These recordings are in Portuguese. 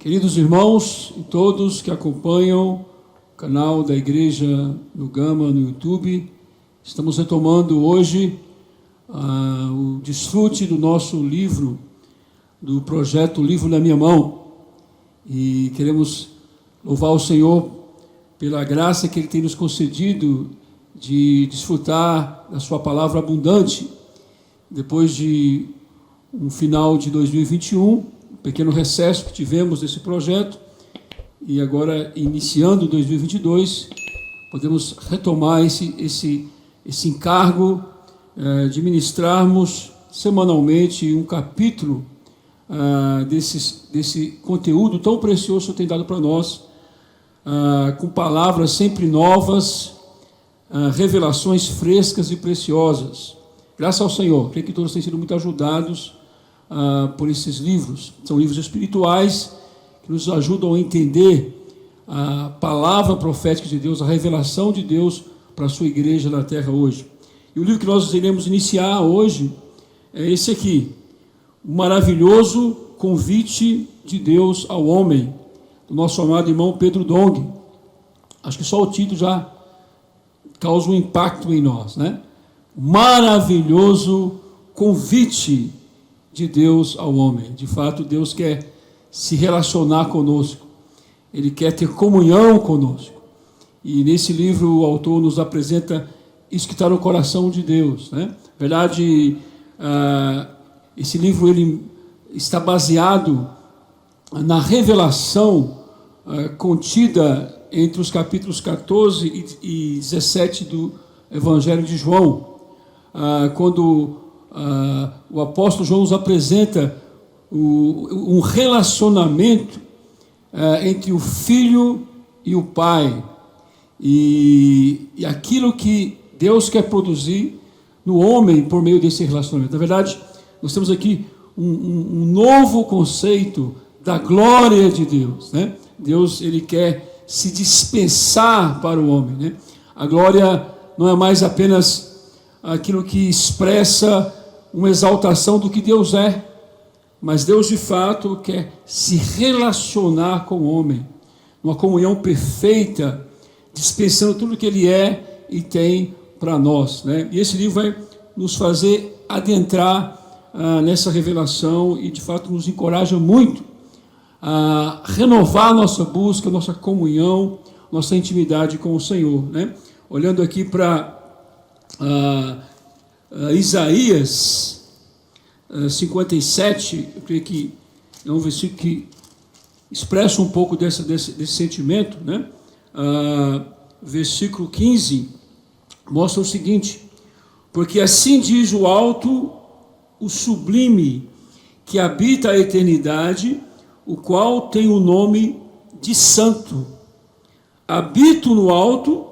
Queridos irmãos e todos que acompanham o canal da Igreja no Gama no YouTube, estamos retomando hoje o desfrute do nosso livro, do projeto Livro na Minha Mão, e queremos louvar o Senhor pela graça que Ele tem nos concedido de desfrutar da sua palavra abundante, depois de um final de 2021, pequeno recesso que tivemos desse projeto, e agora, iniciando 2022, podemos retomar esse encargo de ministrarmos semanalmente um capítulo desse conteúdo tão precioso que tem dado para nós, com palavras sempre novas, revelações frescas e preciosas. Graças ao Senhor, creio que todos têm sido muito ajudados por esses livros. São livros espirituais que nos ajudam a entender a palavra profética de Deus, a revelação de Deus para a sua igreja na terra hoje. E o livro que nós iremos iniciar hoje é esse aqui, o maravilhoso convite de Deus ao homem, do nosso amado irmão Pedro Dong. Acho que só o título já causa um impacto em nós, né? Maravilhoso convite de Deus ao homem. De fato, Deus quer se relacionar conosco, Ele quer ter comunhão conosco, e nesse livro o autor nos apresenta isso que está no coração de Deus, né? Na verdade, esse livro ele está baseado na revelação contida entre os capítulos 14 e 17 do Evangelho de João, quando o apóstolo João nos apresenta um relacionamento entre o Filho e o Pai, e aquilo que Deus quer produzir no homem por meio desse relacionamento. Na verdade, nós temos aqui um novo conceito da glória de Deus, né? Deus, Ele quer se dispensar para o homem, né? A glória não é mais apenas aquilo que expressa uma exaltação do que Deus é, mas Deus de fato quer se relacionar com o homem, uma comunhão perfeita, dispensando tudo o que Ele é e tem para nós, né? E esse livro vai nos fazer adentrar nessa revelação, e de fato nos encoraja muito a renovar nossa busca, nossa comunhão, nossa intimidade com o Senhor, né? Olhando aqui para Isaías 57, eu creio que é um versículo que expressa um pouco desse sentimento, né? Versículo 15 mostra o seguinte: porque assim diz o alto, o sublime, que habita a eternidade, o qual tem o nome de santo. Habito no alto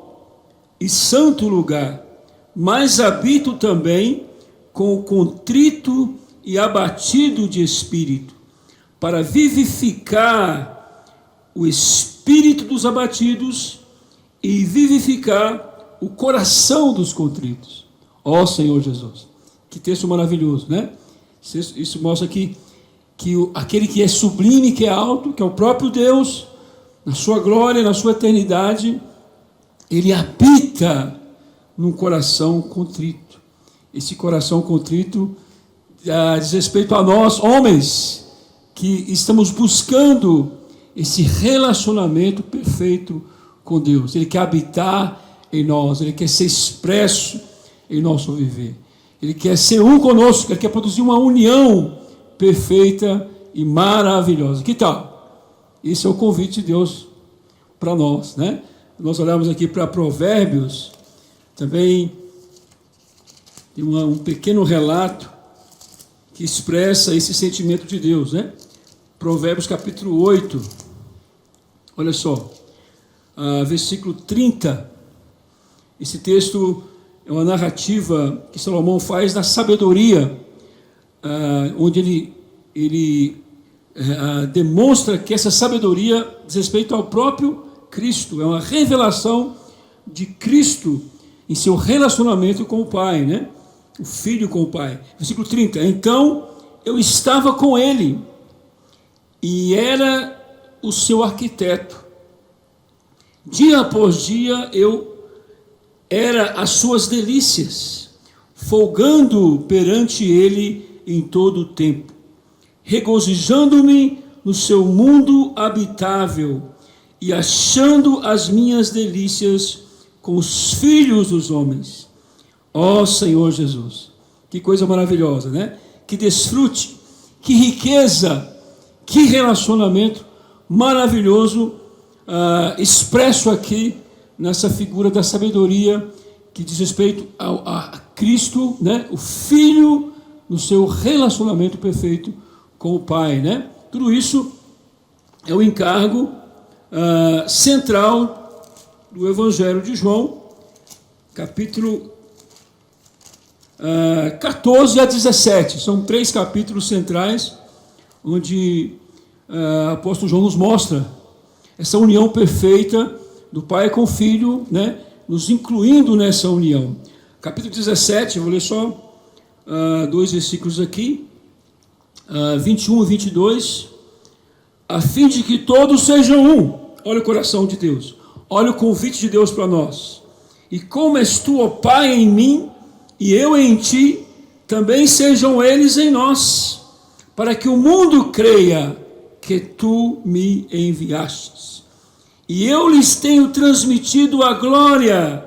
e santo lugar, mas habito também com o contrito e abatido de espírito, para vivificar o espírito dos abatidos e vivificar o coração dos contritos. Ó Senhor Jesus, que texto maravilhoso, né? Isso mostra que aquele que é sublime, que é alto, que é o próprio Deus, na sua glória, na sua eternidade, Ele habita num coração contrito. Esse coração contrito diz respeito a nós, homens, que estamos buscando esse relacionamento perfeito com Deus. Ele quer habitar em nós, Ele quer ser expresso em nosso viver. Ele quer ser um conosco, Ele quer produzir uma união perfeita e maravilhosa. Que tal? Esse é o convite de Deus para nós, né? Nós olhamos aqui para Provérbios, também tem um pequeno relato que expressa esse sentimento de Deus, né? Provérbios capítulo 8, olha só, versículo 30, esse texto é uma narrativa que Salomão faz da sabedoria, onde ele demonstra que essa sabedoria diz respeito ao próprio Cristo, é uma revelação de Cristo em seu relacionamento com o Pai, né? O Filho com o Pai. Versículo 30, então eu estava com ele, e era o seu arquiteto. Dia após dia eu era as suas delícias, folgando perante ele em todo o tempo, regozijando-me no seu mundo habitável e achando as minhas delícias com os filhos dos homens. Ó Senhor Jesus, que coisa maravilhosa, né? Que desfrute, que riqueza, que relacionamento maravilhoso, expresso aqui nessa figura da sabedoria que diz respeito a Cristo, né? O Filho no seu relacionamento perfeito com o Pai, né? Tudo isso é o encargo central do Evangelho de João, capítulo 14 a 17. São 3 capítulos centrais, onde o apóstolo João nos mostra essa união perfeita do Pai com o Filho, né? Nos incluindo nessa união. Capítulo 17, eu vou ler só 2 versículos aqui, 21 e 22. A fim de que todos sejam um. Olha o coração de Deus. Olha o convite de Deus para nós. E como és tu, ó Pai, em mim, e eu em ti, também sejam eles em nós, para que o mundo creia que tu me enviastes. E eu lhes tenho transmitido a glória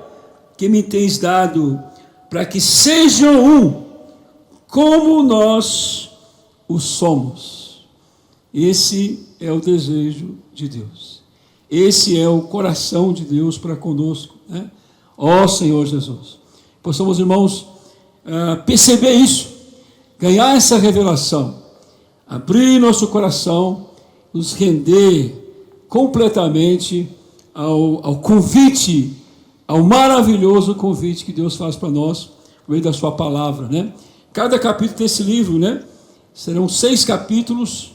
que me tens dado, para que sejam um, como nós o somos. Esse é o desejo de Deus. Esse é o coração de Deus para conosco, né? Ó Senhor Jesus. Possamos, irmãos, perceber isso, ganhar essa revelação, abrir nosso coração, nos render completamente ao convite, ao maravilhoso convite que Deus faz para nós, por meio da sua palavra, né? Cada capítulo desse livro, né? Serão 6 capítulos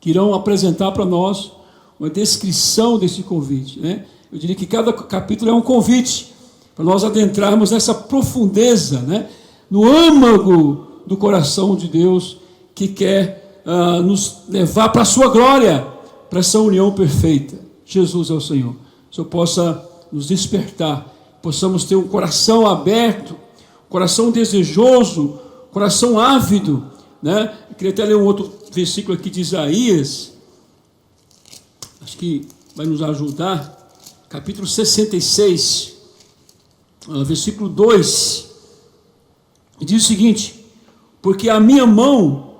que irão apresentar para nós uma descrição desse convite, né? Eu diria que cada capítulo é um convite para nós adentrarmos nessa profundeza, né? No âmago do coração de Deus, que quer nos levar para a sua glória, para essa união perfeita. Jesus é o Senhor. Que o Senhor possa nos despertar, possamos ter um coração aberto, coração desejoso, coração ávido, né? Eu queria até ler um outro versículo aqui de Isaías, acho que vai nos ajudar, capítulo 66, versículo 2, diz o seguinte: porque a minha mão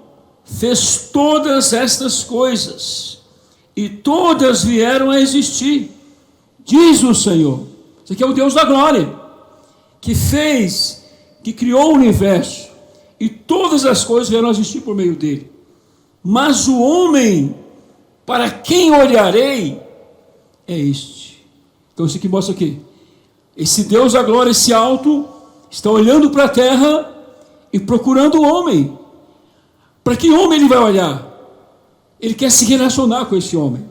fez todas estas coisas, e todas vieram a existir, diz o Senhor. Isso aqui é o Deus da glória, que fez, que criou o universo, e todas as coisas vieram a existir por meio dele. Mas o homem, para quem olharei, é este. Então isso aqui mostra o quê? Esse Deus da glória, esse alto, está olhando para a terra e procurando o homem. Para que homem ele vai olhar? Ele quer se relacionar com esse homem.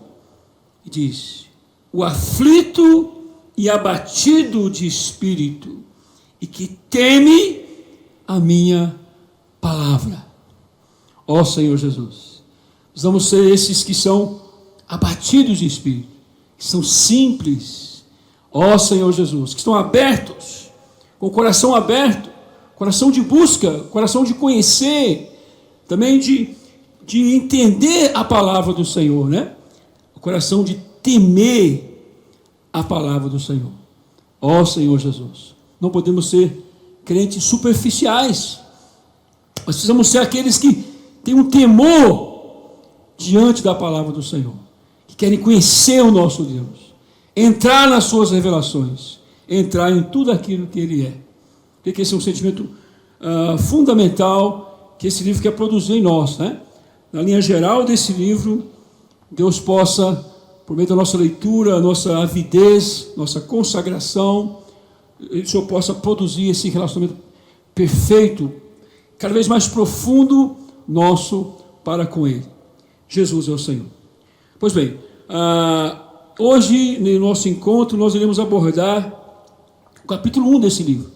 E diz: o aflito e abatido de espírito, e que teme a minha palavra. Ó Senhor Jesus, nós vamos ser esses que são abatidos de espírito, que são simples, ó Senhor Jesus, que estão abertos, com o coração aberto, coração de busca, coração de conhecer, também de entender a palavra do Senhor, né? O coração de temer a palavra do Senhor. Ó Senhor Jesus, não podemos ser crentes superficiais, nós precisamos ser aqueles que têm um temor diante da palavra do Senhor, que querem conhecer o nosso Deus, entrar nas suas revelações, entrar em tudo aquilo que Ele é. Porque esse é um sentimento fundamental que esse livro quer produzir em nós, né? Na linha geral desse livro, Deus possa, por meio da nossa leitura, nossa avidez, nossa consagração, o Senhor possa produzir esse relacionamento perfeito, cada vez mais profundo nosso para com Ele. Jesus é o Senhor. Pois bem, hoje, no nosso encontro, nós iremos abordar o capítulo 1 desse livro.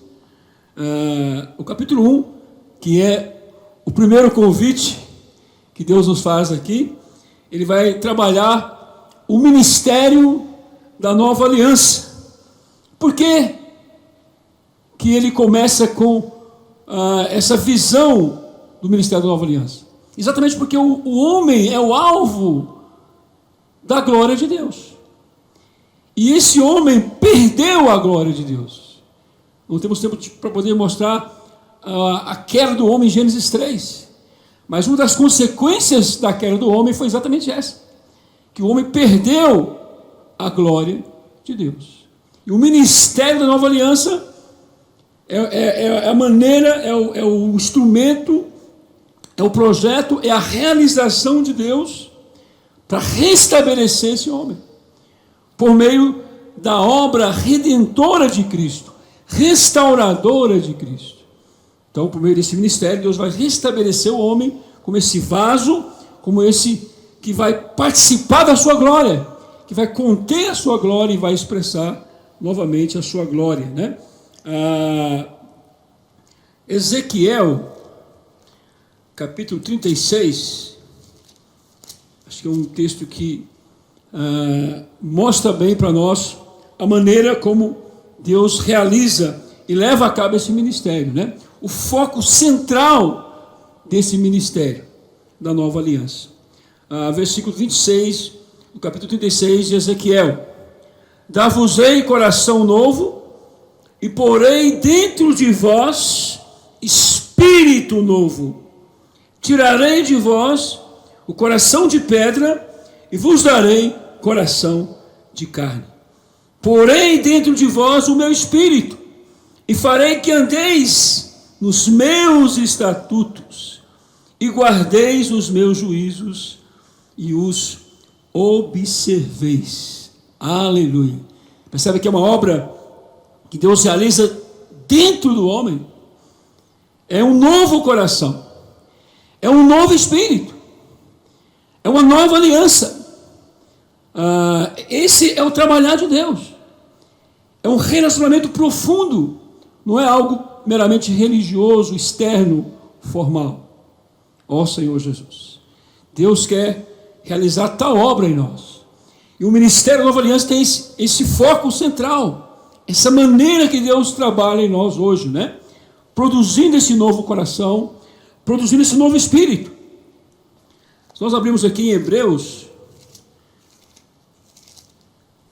O capítulo 1, que é o primeiro convite que Deus nos faz aqui, ele vai trabalhar o ministério da nova aliança. Por que que ele começa com essa visão do ministério da nova aliança? Exatamente porque o homem é o alvo da glória de Deus. E esse homem perdeu a glória de Deus. Não temos tempo para poder mostrar a queda do homem em Gênesis 3. Mas uma das consequências da queda do homem foi exatamente essa. Que o homem perdeu a glória de Deus. E o ministério da nova aliança é a maneira, é o instrumento, é o projeto, é a realização de Deus para restabelecer esse homem. Por meio da obra redentora de Cristo, restauradora de Cristo. Então, por meio desse ministério, Deus vai restabelecer o homem como esse vaso, como esse que vai participar da sua glória, que vai conter a sua glória e vai expressar novamente a sua glória, né? Ezequiel, capítulo 36, acho que é um texto que mostra bem para nós a maneira como Deus realiza e leva a cabo esse ministério, né? O foco central desse ministério da nova aliança. Versículo 26, do capítulo 36 de Ezequiel: Dar-vos-ei coração novo, e porei dentro de vós espírito novo. Tirarei de vós o coração de pedra, e vos darei coração de carne. Porei dentro de vós o meu espírito, e farei que andeis nos meus estatutos, e guardeis os meus juízos, e os observeis. Aleluia. Percebe que é uma obra que Deus realiza dentro do homem. É um novo coração, é um novo espírito, é uma nova aliança. Esse é o trabalhar de Deus. É um relacionamento profundo, não é algo meramente religioso, externo, formal. Ó Senhor Jesus, Deus quer realizar tal obra em nós. E o ministério da Nova Aliança tem esse foco central, essa maneira que Deus trabalha em nós hoje, né? Produzindo esse novo coração, produzindo esse novo espírito. Se nós abrimos aqui em Hebreus,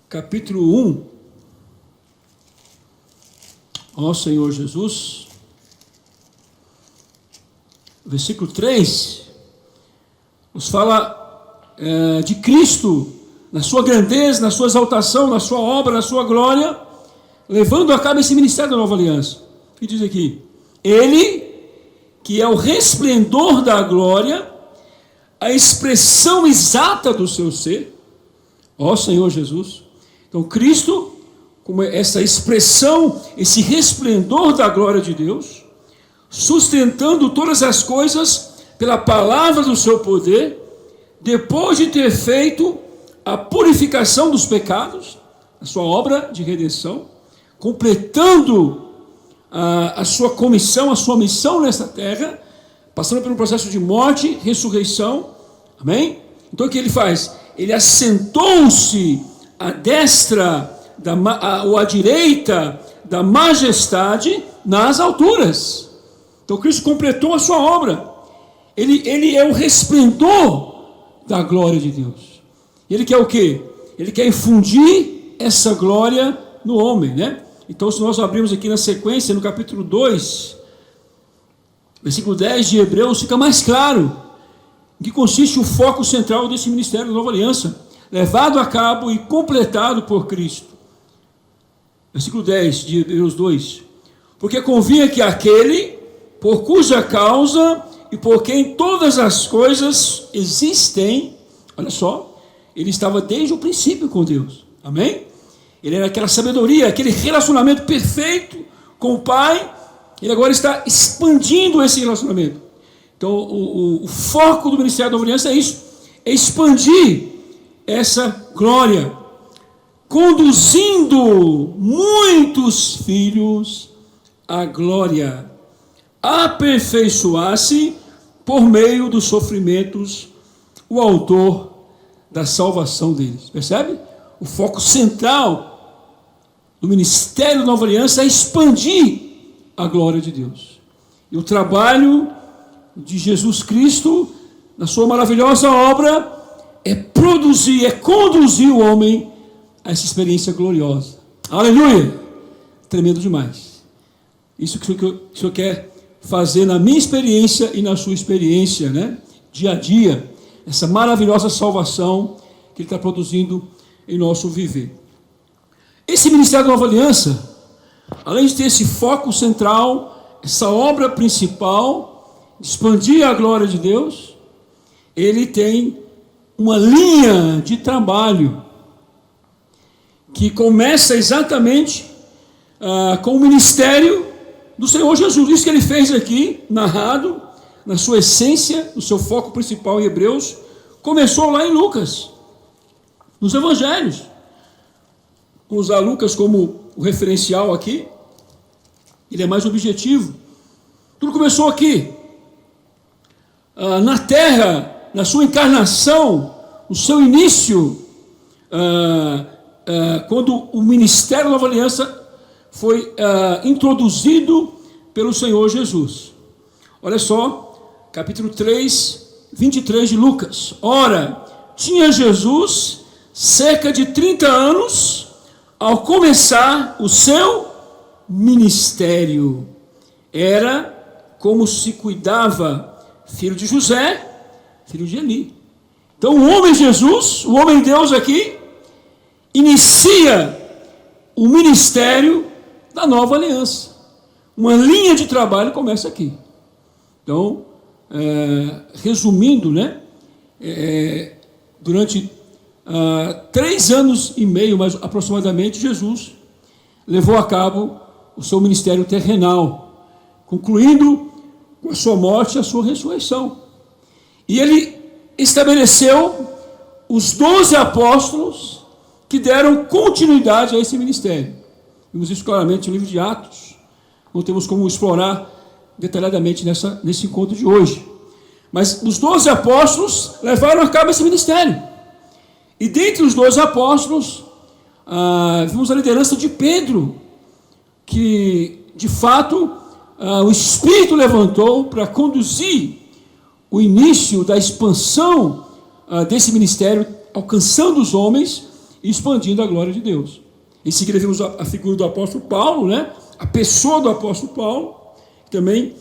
capítulo 1, ó Senhor Jesus, versículo 3, nos fala de Cristo, na sua grandeza, na sua exaltação, na sua obra, na sua glória, levando a cabo esse ministério da nova aliança. O que diz aqui? Ele, que é o resplendor da glória, a expressão exata do seu ser, ó Senhor Jesus. Então Cristo, como essa expressão, esse resplendor da glória de Deus, sustentando todas as coisas pela palavra do seu poder, depois de ter feito a purificação dos pecados, a sua obra de redenção, completando a sua comissão, a sua missão nesta terra, passando pelo processo de morte, ressurreição, amém? Então o que ele faz? Ele assentou-se à destra, ou à direita da majestade nas alturas. Então Cristo completou a sua obra. Ele é o resplendor da glória de Deus. Ele quer o quê? Ele quer infundir essa glória no homem, né? Então, se nós abrirmos aqui na sequência, no capítulo 2, versículo 10 de Hebreus, fica mais claro em que consiste o foco central desse ministério da nova aliança, levado a cabo e completado por Cristo. Versículo 10 de Hebreus 2: Porque convinha que aquele, por cuja causa e por quem todas as coisas existem, olha só, ele estava desde o princípio com Deus, amém? Ele era aquela sabedoria, aquele relacionamento perfeito com o Pai. Ele agora está expandindo esse relacionamento. Então o foco do ministério da nova aliança é isso, é expandir essa glória, conduzindo muitos filhos à glória, aperfeiçoar-se por meio dos sofrimentos, o autor da salvação deles. Percebe? O foco central do ministério da Nova Aliança é expandir a glória de Deus. E o trabalho de Jesus Cristo, na sua maravilhosa obra, é produzir, é conduzir o homem a essa experiência gloriosa. Aleluia! Tremendo demais. Isso que o Senhor quer fazer na minha experiência e na sua experiência, né? Dia a dia, essa maravilhosa salvação que Ele está produzindo em nosso viver. Esse ministério da Nova Aliança, além de ter esse foco central, essa obra principal, de expandir a glória de Deus, ele tem uma linha de trabalho que começa exatamente com o ministério do Senhor Jesus. Isso que ele fez aqui, narrado, na sua essência, no seu foco principal em Hebreus, começou lá em Lucas, nos Evangelhos. Vamos usar Lucas como o referencial aqui, ele é mais objetivo. Tudo começou aqui, na terra, na sua encarnação, no seu início, quando o ministério da Nova Aliança foi introduzido pelo Senhor Jesus. Olha só, capítulo 3, 23 de Lucas. Ora, tinha Jesus cerca de 30 anos ao começar o seu ministério. Era como se cuidava, filho de José, filho de Eli. Então o homem Jesus, o homem Deus aqui, inicia o ministério da Nova Aliança. Uma linha de trabalho começa aqui. Então, resumindo, né, durante 3 anos e meio, mais aproximadamente, Jesus levou a cabo o seu ministério terrenal, concluindo com a sua morte e a sua ressurreição. E ele estabeleceu os 12 apóstolos que deram continuidade a esse ministério. Vimos isso claramente no livro de Atos. Não temos como explorar detalhadamente nesse encontro de hoje. Mas os 12 apóstolos levaram a cabo esse ministério. E dentre os 12 apóstolos, vimos a liderança de Pedro, que de fato o Espírito levantou para conduzir o início da expansão desse ministério, alcançando os homens e expandindo a glória de Deus. Em seguida vimos a figura do apóstolo Paulo, né? A pessoa do apóstolo Paulo, que também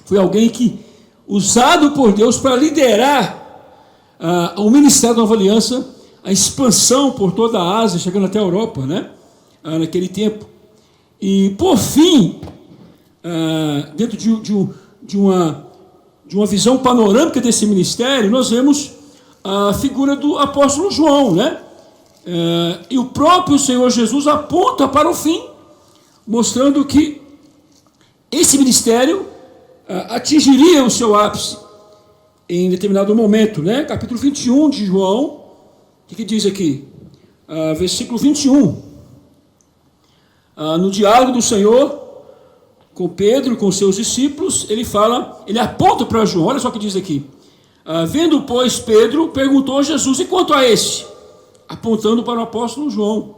foi alguém que, usado por Deus para liderar o ministério da Nova Aliança, a expansão por toda a Ásia, chegando até a Europa, né? Naquele tempo. E, por fim, dentro de uma visão panorâmica desse ministério, nós vemos a figura do apóstolo João, né? E o próprio Senhor Jesus aponta para o fim, mostrando que esse ministério atingiria o seu ápice em determinado momento, né? Capítulo 21 de João, o que diz aqui? Versículo 21. No diálogo do Senhor com Pedro, com seus discípulos, ele aponta para João, olha só o que diz aqui. Vendo, pois, Pedro, perguntou a Jesus, e quanto a este? Apontando para o apóstolo João.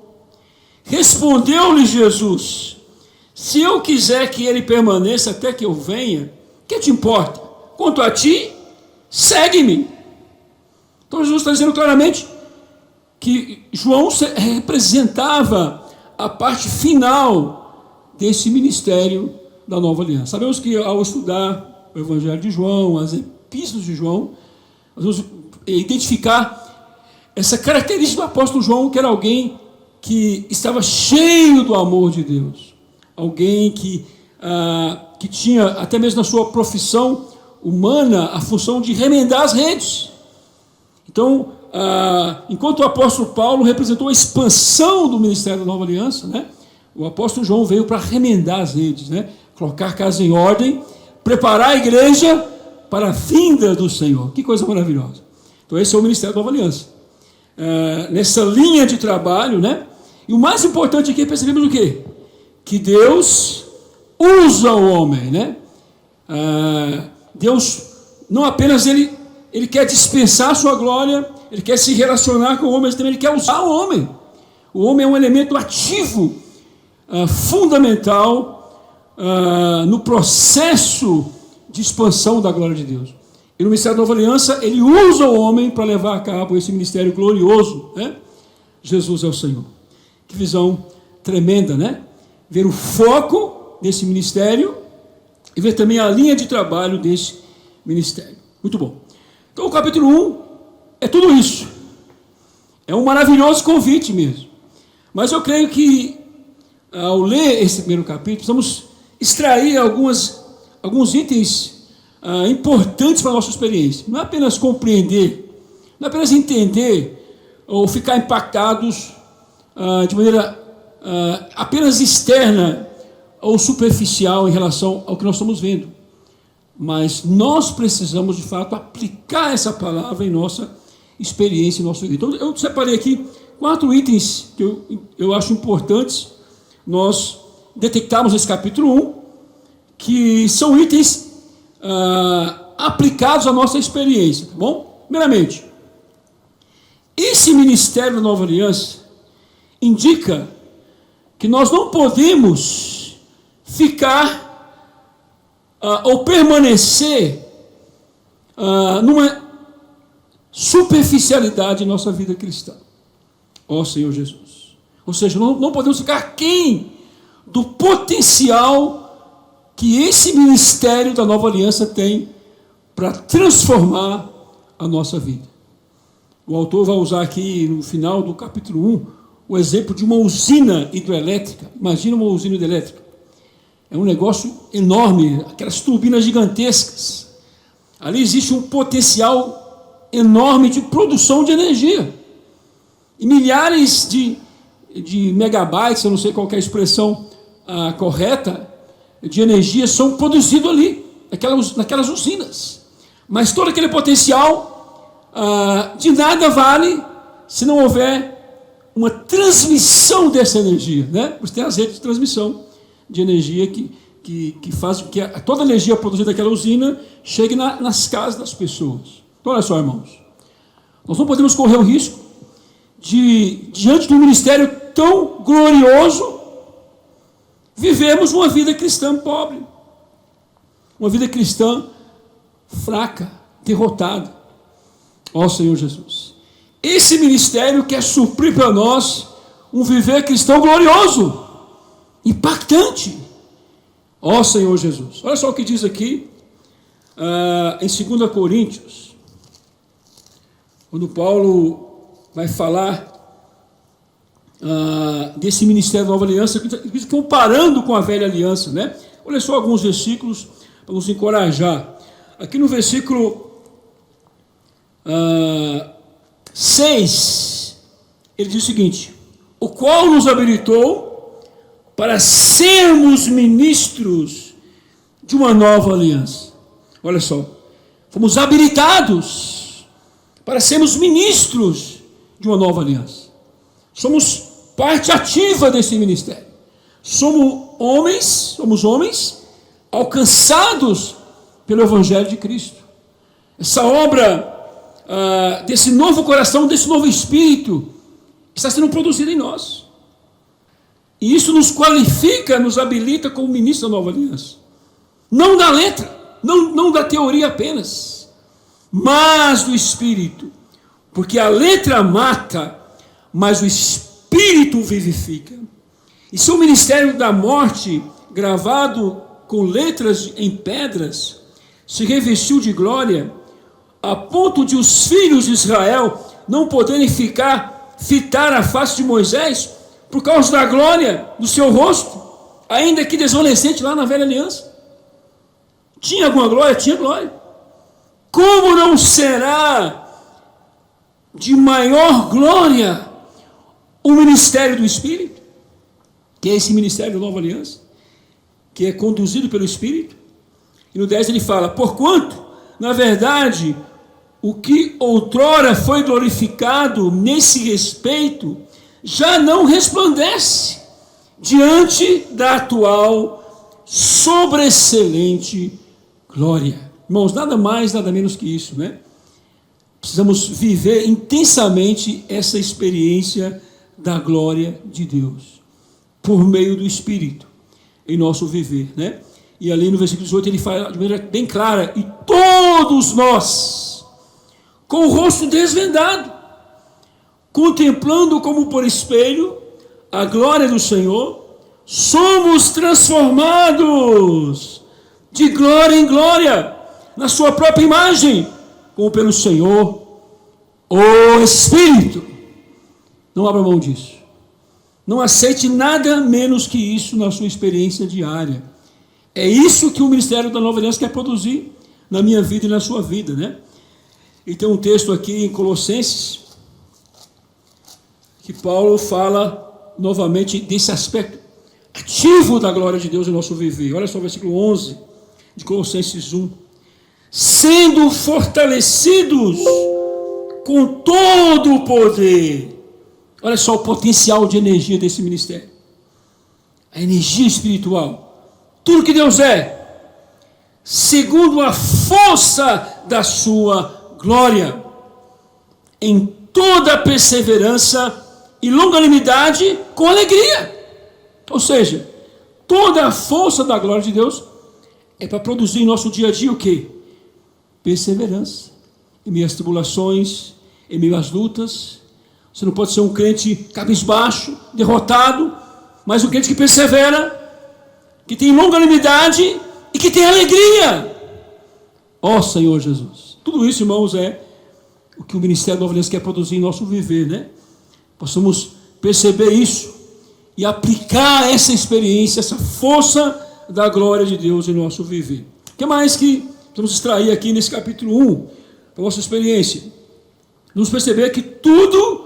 Respondeu-lhe Jesus, se eu quiser que ele permaneça até que eu venha, que te importa? Quanto a ti, segue-me. Então Jesus está dizendo claramente que João representava a parte final desse ministério da Nova Aliança. Sabemos que ao estudar o Evangelho de João, as epístolas de João, nós vamos identificar essa característica do apóstolo João, que era alguém que estava cheio do amor de Deus, alguém que tinha, até mesmo na sua profissão humana, a função de remendar as redes. Então, enquanto o apóstolo Paulo representou a expansão do ministério da Nova Aliança, né, o apóstolo João veio para remendar as redes, né, colocar a casa em ordem, preparar a igreja para a vinda do Senhor. Que coisa maravilhosa. Então esse é o ministério da Nova Aliança. Nessa linha de trabalho, né, e o mais importante aqui, percebemos o quê? Que Deus usa o homem, né? Deus não apenas ele quer dispensar a sua glória, ele quer se relacionar com o homem, mas também ele quer usar o homem. O homem é um elemento ativo, fundamental no processo de expansão da glória de Deus. E no ministério da Nova Aliança, ele usa o homem para levar a cabo esse ministério glorioso, né? Jesus é o Senhor. Que visão tremenda, né? Ver o foco desse ministério e ver também a linha de trabalho desse ministério. Muito bom. Então o capítulo 1 é tudo isso. É um maravilhoso convite mesmo. Mas eu creio que ao ler esse primeiro capítulo, precisamos extrair alguns itens importantes para a nossa experiência. Não é apenas compreender, não é apenas entender ou ficar impactados de maneira apenas externa ou superficial em relação ao que nós estamos vendo. Mas nós precisamos, de fato, aplicar essa palavra em nossa experiência, em nosso vida. Então, eu separei aqui 4 itens que eu acho importantes nós detectarmos nesse capítulo 1, que são itens aplicados à nossa experiência, tá bom? Primeiramente, esse ministério da Nova Aliança indica que nós não podemos ficar ou permanecer numa superficialidade em nossa vida cristã. Ó Senhor Jesus. Ou seja, não podemos ficar aquém do potencial que esse ministério da Nova Aliança tem para transformar a nossa vida. O autor vai usar aqui no final do capítulo 1 o exemplo de uma usina hidroelétrica. Imagina uma usina hidroelétrica. É um negócio enorme, aquelas turbinas gigantescas. Ali existe um potencial enorme de produção de energia. E milhares de megabytes, eu não sei qual é a expressão correta, de energia são produzidos ali, naquelas usinas. Mas todo aquele potencial de nada vale se não houver uma transmissão dessa energia, né? Você tem as redes de transmissão de energia que faz com que toda a energia produzida naquela usina chegue nas casas das pessoas. Então, olha só, irmãos, nós não podemos correr o risco de, diante de um ministério tão glorioso, vivemos uma vida cristã pobre, uma vida cristã fraca, derrotada. Ó Senhor Jesus, esse ministério quer suprir para nós um viver cristão glorioso, impactante. Ó Senhor Jesus, olha só o que diz aqui em 2 Coríntios, quando Paulo vai falar desse ministério da Nova Aliança, comparando com a velha aliança, né? Olha só alguns versículos para nos encorajar. Aqui no versículo 6, ele diz o seguinte: o qual nos habilitou para sermos ministros de uma nova aliança. Olha só, fomos habilitados para sermos ministros de uma nova aliança. Somos parte ativa desse ministério. Somos homens alcançados pelo Evangelho de Cristo. Essa obra desse novo coração, desse novo espírito, que está sendo produzido em nós. E isso nos qualifica, nos habilita como ministro da nova aliança. Não da letra, não da teoria apenas, mas do espírito. Porque a letra mata, mas o espírito vivifica. E se o ministério da morte, gravado com letras em pedras, se revestiu de glória, a ponto de os filhos de Israel não poderem fitar a face de Moisés, por causa da glória do seu rosto, ainda que desvanecente lá na velha aliança. Tinha alguma glória? Tinha glória. Como não será de maior glória o ministério do Espírito, que é esse ministério da nova aliança, que é conduzido pelo Espírito? E no 10 ele fala: porquanto, na verdade, o que outrora foi glorificado nesse respeito, já não resplandece diante da atual sobreexcelente glória. Irmãos, nada mais, nada menos que isso, né? precisamos viver intensamente essa experiência da glória de Deus, por meio do Espírito, em nosso viver, né? E ali no versículo 18 ele fala de maneira bem clara: e todos nós, com o rosto desvendado, contemplando como por espelho a glória do Senhor, somos transformados de glória em glória, na sua própria imagem, como pelo Senhor, o Espírito. Não abra mão disso. Não aceite nada menos que isso na sua experiência diária. É isso que o ministério da Nova Aliança quer produzir na minha vida e na sua vida, né? E tem um texto aqui em Colossenses que Paulo fala novamente desse aspecto ativo da glória de Deus em nosso viver. Olha só o versículo 11 de Colossenses 1. Sendo fortalecidos com todo o poder. Olha só o potencial de energia desse ministério. A energia espiritual. Tudo que Deus é, segundo a força da sua glória, em toda perseverança e longanimidade com alegria. Ou seja, toda a força da glória de Deus é para produzir em nosso dia a dia o quê? Perseverança. Em meio às tribulações, em meio às lutas. Você não pode ser um crente cabisbaixo, derrotado, mas um crente que persevera, que tem longanimidade e que tem alegria. Ó Senhor Jesus. Tudo isso, irmãos, é o que o Ministério da Nova Aliança quer produzir em nosso viver, né? Possamos perceber isso e aplicar essa experiência, essa força da glória de Deus em nosso viver. O que mais que vamos extrair aqui nesse capítulo 1, da nossa experiência? Vamos perceber que tudo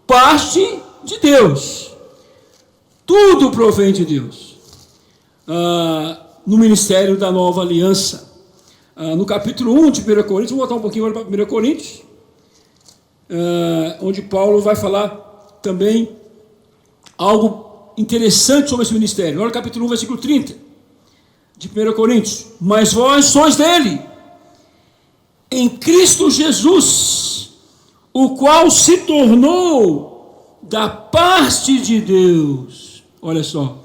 parte de Deus. Tudo provém de Deus. No ministério da Nova Aliança. No capítulo 1 de 1 Coríntios, vamos voltar um pouquinho agora para 1 Coríntios, onde Paulo vai falar também algo interessante sobre esse ministério. Olha o capítulo 1, versículo 30 de 1 Coríntios. Mas vós sois dele, em Cristo Jesus, o qual se tornou da parte de Deus. Olha só,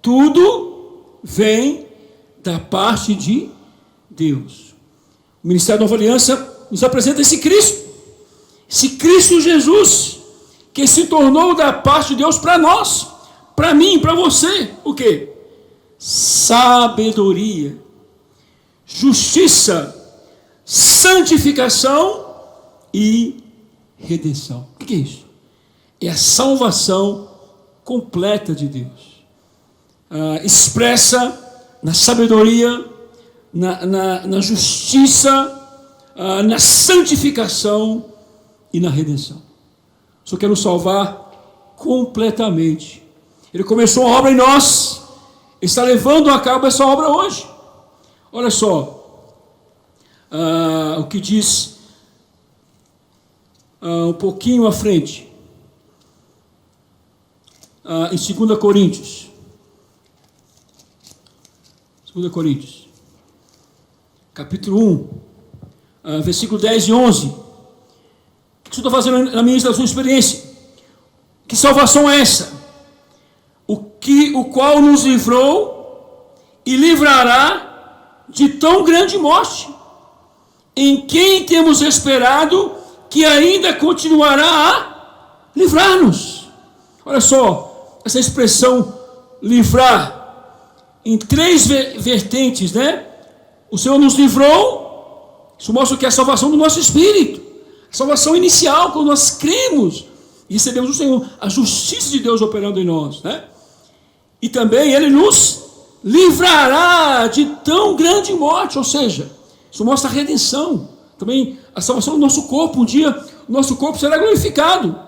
tudo vem da parte de Deus. O Ministério da Nova Aliança nos apresenta esse Cristo Jesus, que se tornou da parte de Deus para nós, para mim, para você. O quê? Sabedoria, justiça, santificação e redenção. O que é isso? É a salvação completa de Deus, expressa na sabedoria, na justiça, na santificação e na redenção. O Senhor quer nos salvar completamente. Ele começou a obra em nós, está levando a cabo essa obra hoje. Olha só o que diz um pouquinho à frente, em 2 Coríntios. 2 Coríntios, capítulo 1, versículo 10 e 11. O que eu estou fazendo na minha experiência? Que salvação é essa? O qual nos livrou e livrará de tão grande morte, em quem temos esperado que ainda continuará a livrar-nos. Olha só, essa expressão livrar, em três vertentes, né? O Senhor nos livrou, isso mostra que é a salvação do nosso espírito, a salvação inicial, quando nós cremos e recebemos o Senhor, a justiça de Deus operando em nós, né? E também Ele nos livrará de tão grande morte, ou seja, isso mostra a redenção, também a salvação do nosso corpo. Um dia o nosso corpo será glorificado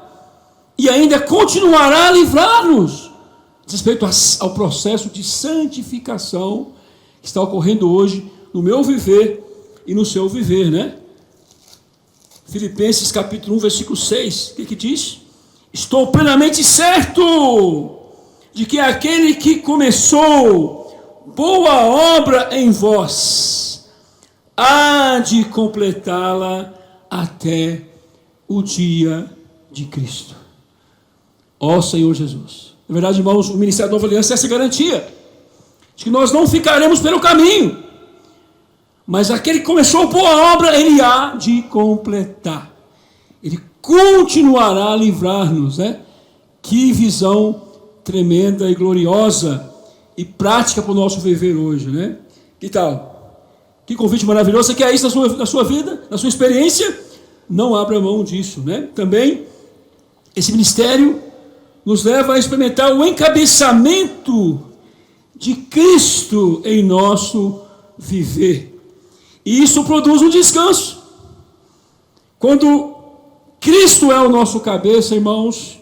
e ainda continuará a livrar-nos respeito ao processo de santificação que está ocorrendo hoje no meu viver e no seu viver, né? Filipenses capítulo 1, versículo 6, o que diz? Estou plenamente certo de que aquele que começou boa obra em vós há de completá-la até o dia de Cristo. Ó Senhor Jesus. Na verdade, irmãos, o Ministério da Nova Aliança é essa garantia de que nós não ficaremos pelo caminho, mas aquele que começou a boa obra, ele há de completar. Ele continuará a livrar-nos, né? Que visão tremenda e gloriosa e prática para o nosso viver hoje, né? Que tal? Que convite maravilhoso. Você quer isso na sua vida, na sua experiência? Não abra mão disso, né? Também, esse ministério nos leva a experimentar o encabeçamento de Cristo em nosso viver. E isso produz um descanso. Quando Cristo é o nosso cabeça, irmãos,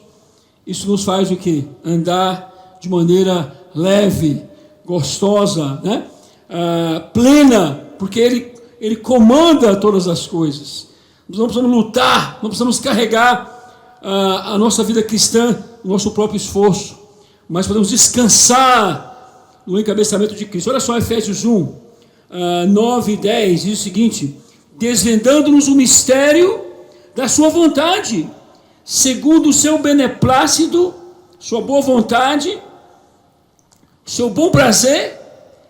isso nos faz o quê? Andar de maneira leve, gostosa, né? Plena, porque Ele comanda todas as coisas. Nós não precisamos lutar, não precisamos carregar a nossa vida cristã, o nosso próprio esforço, mas podemos descansar no encabeçamento de Cristo. Olha só Efésios 1, 9 e 10, diz o seguinte: desvendando-nos o mistério da sua vontade, segundo o seu beneplácito, sua boa vontade, seu bom prazer,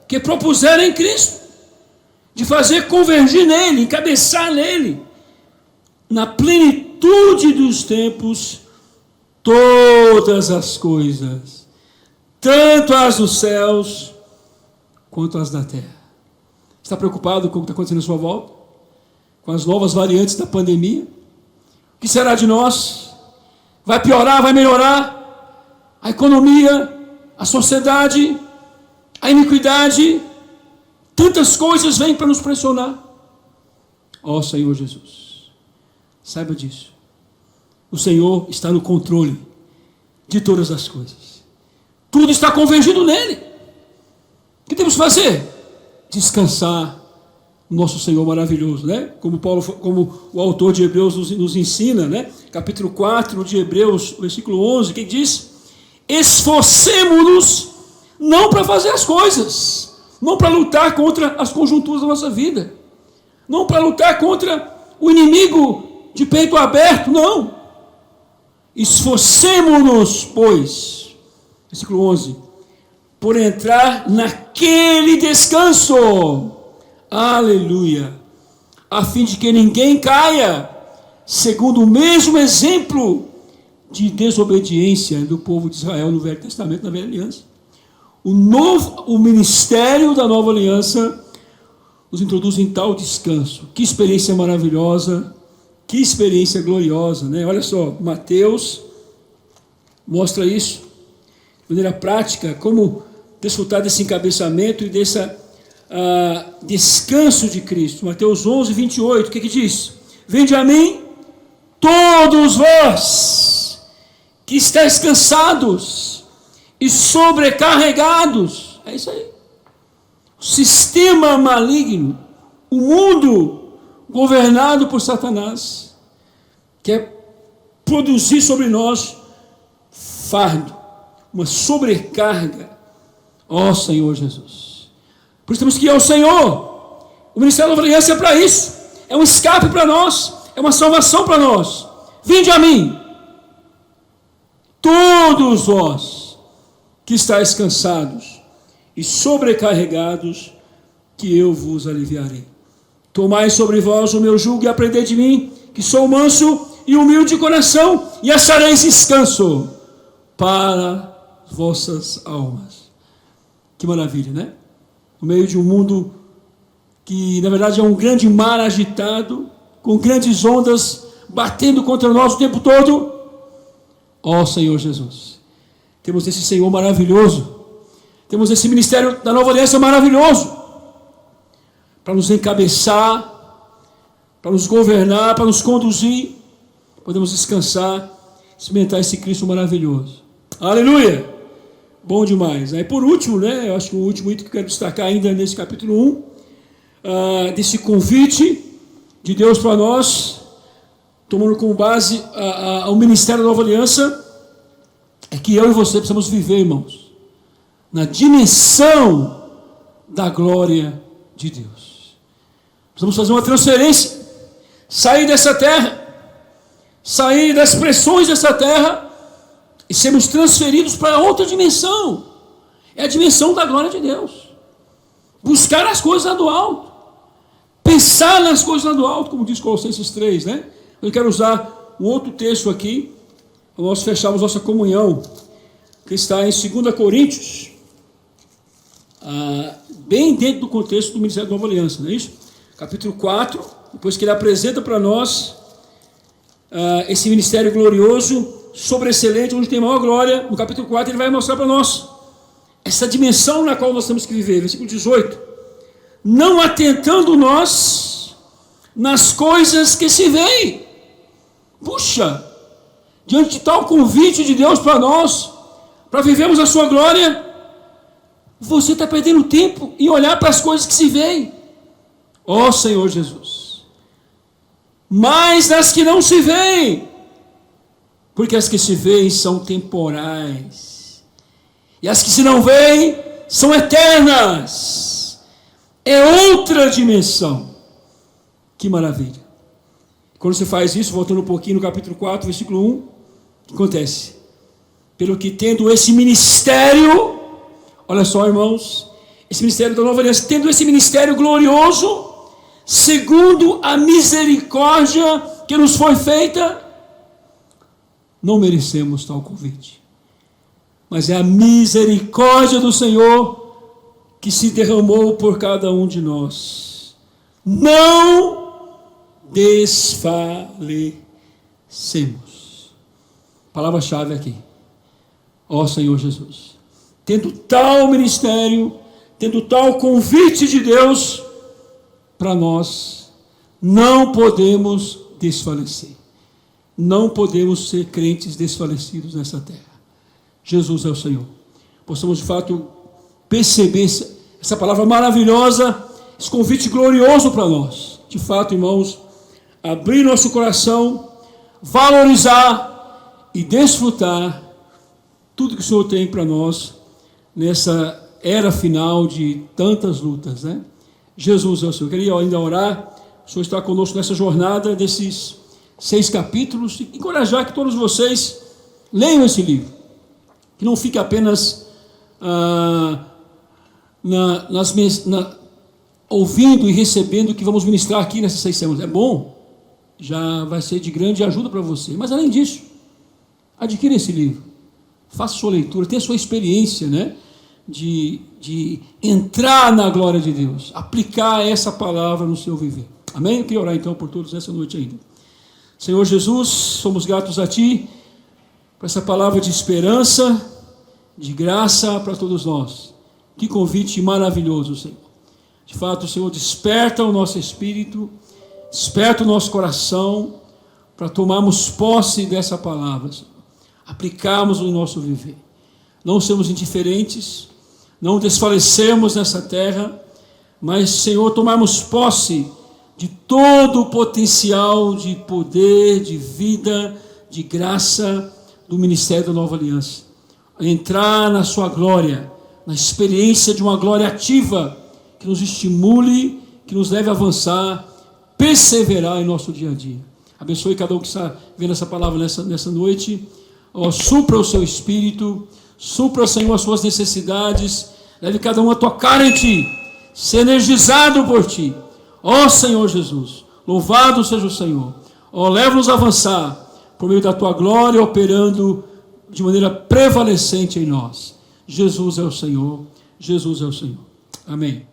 que propuseram em Cristo, de fazer convergir nele, encabeçar nele, na plenitude dos tempos, todas as coisas, tanto as dos céus, quanto as da terra. Está preocupado com o que está acontecendo à sua volta? Com as novas variantes da pandemia? O que será de nós? Vai piorar, vai melhorar? A economia, a sociedade, a iniquidade, tantas coisas vêm para nos pressionar. Ó Senhor Jesus, saiba disso. O Senhor está no controle de todas as coisas. Tudo está convergindo nele. O que temos que fazer? Descansar no nosso Senhor maravilhoso, né? Como o autor de Hebreus nos ensina, né? Capítulo 4 de Hebreus, versículo 11, que diz: esforcemo-nos não para fazer as coisas, não para lutar contra as conjunturas da nossa vida, não para lutar contra o inimigo de peito aberto, não. Esforcemo-nos, pois, versículo 11, por entrar naquele descanso, aleluia, a fim de que ninguém caia, segundo o mesmo exemplo de desobediência do povo de Israel no Velho Testamento, na Velha Aliança. O ministério da Nova Aliança nos introduz em tal descanso. Que experiência maravilhosa, que experiência gloriosa, né? Olha só, Mateus mostra isso de maneira prática, como desfrutar desse encabeçamento e desse descanso de Cristo. Mateus 11, 28, o que diz? Vinde a mim, todos vós que estáis cansados e sobrecarregados. É isso aí. O sistema maligno, o mundo governado por Satanás, quer produzir sobre nós fardo, uma sobrecarga. Ó Senhor Jesus. Por isso temos que ir ao Senhor. O Ministério da Nova Aliança é para isso. É um escape para nós, é uma salvação para nós. Vinde a mim, todos vós que estáis cansados e sobrecarregados, que eu vos aliviarei. Tomai sobre vós o meu jugo e aprendei de mim, que sou manso e humilde de coração, e achareis descanso para vossas almas. Que maravilha, né? No meio de um mundo que, na verdade, é um grande mar agitado, com grandes ondas batendo contra nós o tempo todo. Ó Senhor Jesus, temos esse Senhor maravilhoso, temos esse ministério da Nova Aliança maravilhoso, para nos encabeçar, para nos governar, para nos conduzir. Podemos descansar, experimentar esse Cristo maravilhoso. Aleluia! Bom demais. Aí por último, né, eu acho que o último item que eu quero destacar ainda nesse capítulo 1, desse convite de Deus para nós, tomando como base o ministério da Nova Aliança, é que eu e você precisamos viver, irmãos, na dimensão da glória de Deus. Precisamos fazer uma transferência sair dessa terra, sair das pressões dessa terra e sermos transferidos para outra dimensão. É a dimensão da glória de Deus. Buscar as coisas lá do alto, pensar nas coisas lá do alto, como diz Colossenses 3, né? Eu quero usar um outro texto aqui, para nós fecharmos nossa comunhão, que está em 2 Coríntios, bem dentro do contexto do Ministério da Nova Aliança, não é isso? Capítulo 4, depois que ele apresenta para nós esse ministério glorioso, sobreexcelente, onde tem maior glória, no capítulo 4 ele vai mostrar para nós essa dimensão na qual nós temos que viver. Versículo 18: não atentando nós nas coisas que se veem. Puxa, diante de tal convite de Deus para nós, para vivermos a sua glória, você está perdendo tempo em olhar para as coisas que se veem. Ó Senhor Jesus, mas nas que não se veem, porque as que se veem são temporais, e as que se não veem são eternas. É outra dimensão. Que maravilha. Quando você faz isso, voltando um pouquinho no capítulo 4, versículo 1, o que acontece? Pelo que tendo esse ministério, olha só, irmãos, esse ministério da Nova Aliança, tendo esse ministério glorioso, segundo a misericórdia que nos foi feita, não merecemos tal convite, mas é a misericórdia do Senhor que se derramou por cada um de nós. Não desfalecemos. Palavra-chave aqui. Ó Senhor Jesus, tendo tal ministério, tendo tal convite de Deus para nós, não podemos desfalecer. Não podemos ser crentes desfalecidos nessa terra. Jesus é o Senhor. Possamos de fato perceber essa palavra maravilhosa, esse convite glorioso para nós. De fato, irmãos, abrir nosso coração, valorizar e desfrutar tudo que o Senhor tem para nós nessa era final de tantas lutas, né? Jesus é o Senhor. Eu queria ainda orar. O Senhor está conosco nessa jornada desses 6 capítulos, e encorajar que todos vocês leiam esse livro, que não fique apenas ouvindo e recebendo o que vamos ministrar aqui nessas 6 semanas. É bom, já vai ser de grande ajuda para você, mas além disso, adquira esse livro, faça sua leitura, tenha sua experiência, né, de entrar na glória de Deus, aplicar essa palavra no seu viver. Amém? Eu queria orar então por todos nessa noite ainda. Senhor Jesus, somos gratos a Ti por essa palavra de esperança, de graça para todos nós. Que convite maravilhoso, Senhor. De fato, Senhor, desperta o nosso espírito, desperta o nosso coração para tomarmos posse dessa palavra, Senhor. Aplicarmos no nosso viver. Não sermos indiferentes, não desfalecermos nessa terra, mas, Senhor, tomarmos posse de todo o potencial de poder, de vida, de graça do ministério da Nova Aliança. Entrar na sua glória, na experiência de uma glória ativa, que nos estimule, que nos leve a avançar, perseverar em nosso dia a dia. Abençoe cada um que está vendo essa palavra nessa noite. Supra o seu espírito, supra, Senhor, as suas necessidades, leve cada um a tocar em Ti, ser energizado por Ti. Ó Senhor Jesus, louvado seja o Senhor. Leva-nos a avançar por meio da Tua glória, operando de maneira prevalecente em nós. Jesus é o Senhor, Jesus é o Senhor. Amém.